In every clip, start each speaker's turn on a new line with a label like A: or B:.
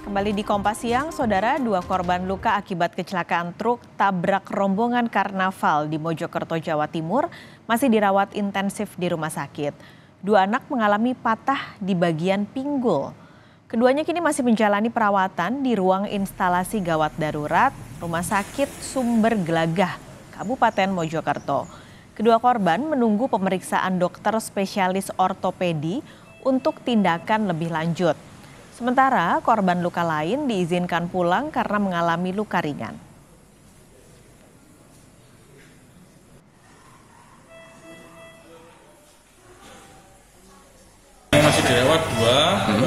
A: Kembali di Kompas Siang, Saudara, dua korban luka akibat kecelakaan truk tabrak rombongan karnaval di Mojokerto, Jawa Timur masih dirawat intensif di rumah sakit. Dua anak mengalami patah di bagian pinggul. Keduanya kini masih menjalani perawatan di ruang instalasi gawat darurat Rumah Sakit Sumber Gelagah, Kabupaten Mojokerto. Kedua korban menunggu pemeriksaan dokter spesialis ortopedi untuk tindakan lebih lanjut. Sementara korban luka lain diizinkan pulang karena mengalami luka ringan.
B: Masih dirawat dua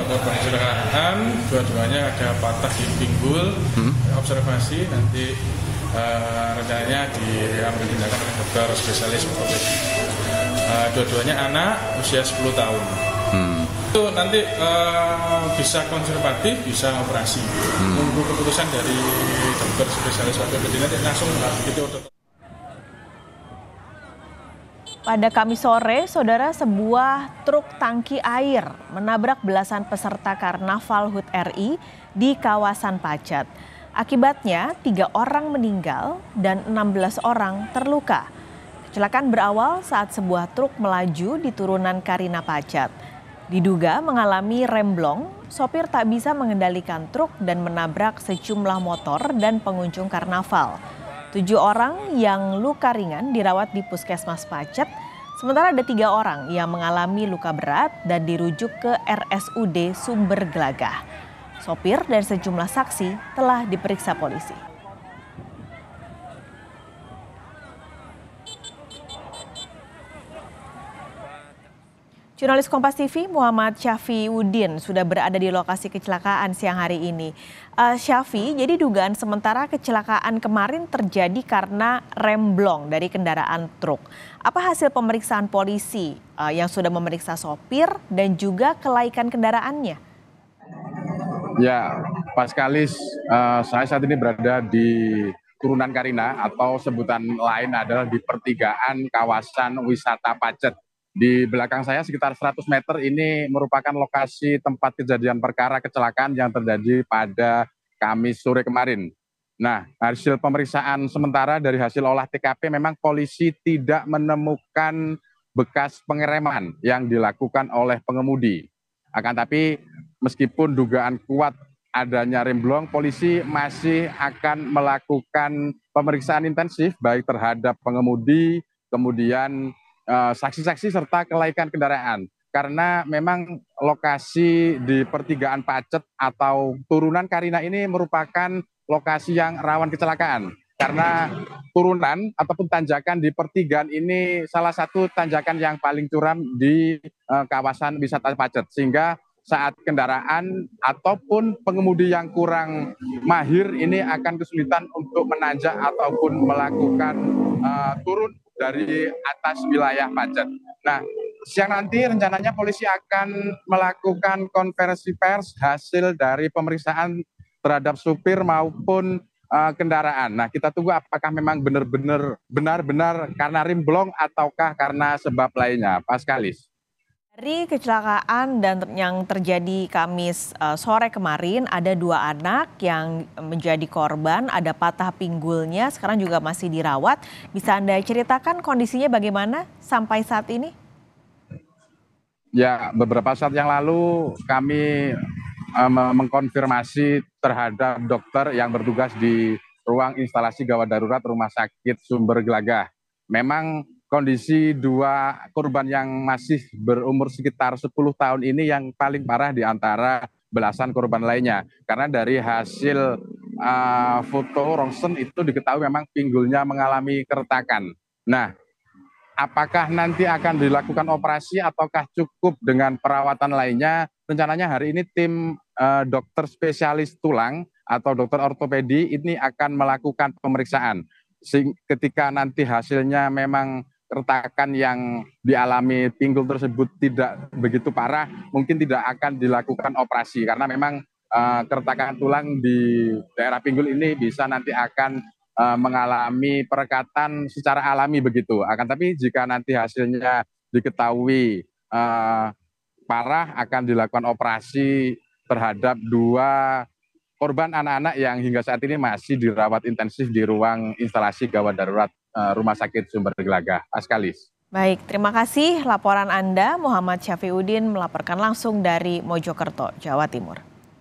B: korban kecelakaan, dua-duanya ada patah di pinggul, observasi nanti rencananya diambil tindakan oleh dokter spesialis ortopedi. Dua-duanya anak usia 10 tahun. Itu nanti bisa konservatif, bisa operasi. Menunggu keputusan dari dokter spesialis ortopedi nanti langsung begitu.
A: Pada Kamis sore, Saudara, sebuah truk tangki air menabrak belasan peserta Karnaval HUT RI di kawasan Pacet. Akibatnya 3 orang meninggal dan 16 orang terluka. Kecelakaan berawal saat sebuah truk melaju di turunan Karina Pacet. Diduga mengalami remblong, sopir tak bisa mengendalikan truk dan menabrak sejumlah motor dan pengunjung karnaval. 7 orang yang luka ringan dirawat di Puskesmas Pacet, sementara ada 3 orang yang mengalami luka berat dan dirujuk ke RSUD Sumber Gelagah. Sopir dan sejumlah saksi telah diperiksa polisi. Jurnalis Kompas TV Muhammad Syafiuddin sudah berada di lokasi kecelakaan siang hari ini. Syafi, jadi dugaan sementara kecelakaan kemarin terjadi karena remblong dari kendaraan truk. Apa hasil pemeriksaan polisi yang sudah memeriksa sopir dan juga kelaikan kendaraannya?
C: Ya, Pak Skalis, saya saat ini berada di turunan Karina atau sebutan lain adalah di pertigaan kawasan wisata Pacet. Di belakang saya sekitar 100 meter ini merupakan lokasi tempat kejadian perkara kecelakaan yang terjadi pada Kamis sore kemarin. Nah, hasil pemeriksaan sementara dari hasil olah TKP memang polisi tidak menemukan bekas pengereman yang dilakukan oleh pengemudi. Akan tapi meskipun dugaan kuat adanya remblong, polisi masih akan melakukan pemeriksaan intensif baik terhadap pengemudi, kemudian saksi-saksi serta kelaikan kendaraan. Karena memang lokasi di pertigaan Pacet atau turunan Karina ini merupakan lokasi yang rawan kecelakaan. Karena turunan ataupun tanjakan di pertigaan ini salah satu tanjakan yang paling curam di kawasan wisata Pacet. Sehingga saat kendaraan ataupun pengemudi yang kurang mahir ini akan kesulitan untuk menanjak ataupun melakukan turun dari atas wilayah Pacet. Nah, siang nanti rencananya polisi akan melakukan konferensi pers hasil dari pemeriksaan terhadap supir maupun kendaraan. Nah, kita tunggu apakah memang benar-benar karena remblong ataukah karena sebab lainnya, Pak Skalis.
A: Dari kecelakaan dan yang terjadi Kamis sore kemarin, ada 2 anak yang menjadi korban, ada patah pinggulnya, sekarang juga masih dirawat. Bisa Anda ceritakan kondisinya bagaimana sampai saat ini?
C: Ya, beberapa saat yang lalu kami mengkonfirmasi terhadap dokter yang bertugas di ruang instalasi gawat darurat Rumah Sakit Sumber Gelagah. Memang kondisi 2 korban yang masih berumur sekitar 10 tahun ini yang paling parah di antara belasan korban lainnya. Karena dari hasil foto ronsen itu diketahui memang pinggulnya mengalami keretakan. Nah, apakah nanti akan dilakukan operasi ataukah cukup dengan perawatan lainnya? Rencananya hari ini tim dokter spesialis tulang atau dokter ortopedi ini akan melakukan pemeriksaan. Ketika nanti hasilnya memang keretakan yang dialami pinggul tersebut tidak begitu parah, mungkin tidak akan dilakukan operasi karena memang keretakan tulang di daerah pinggul ini bisa nanti akan mengalami perekatan secara alami begitu. Akan tapi jika nanti hasilnya diketahui parah, akan dilakukan operasi terhadap 2 korban anak-anak yang hingga saat ini masih dirawat intensif di ruang instalasi gawat darurat Rumah Sakit Sumber Gelaga. Paskalis.
A: Baik, terima kasih laporan Anda. Muhammad Syafiuddin melaporkan langsung dari Mojokerto, Jawa Timur.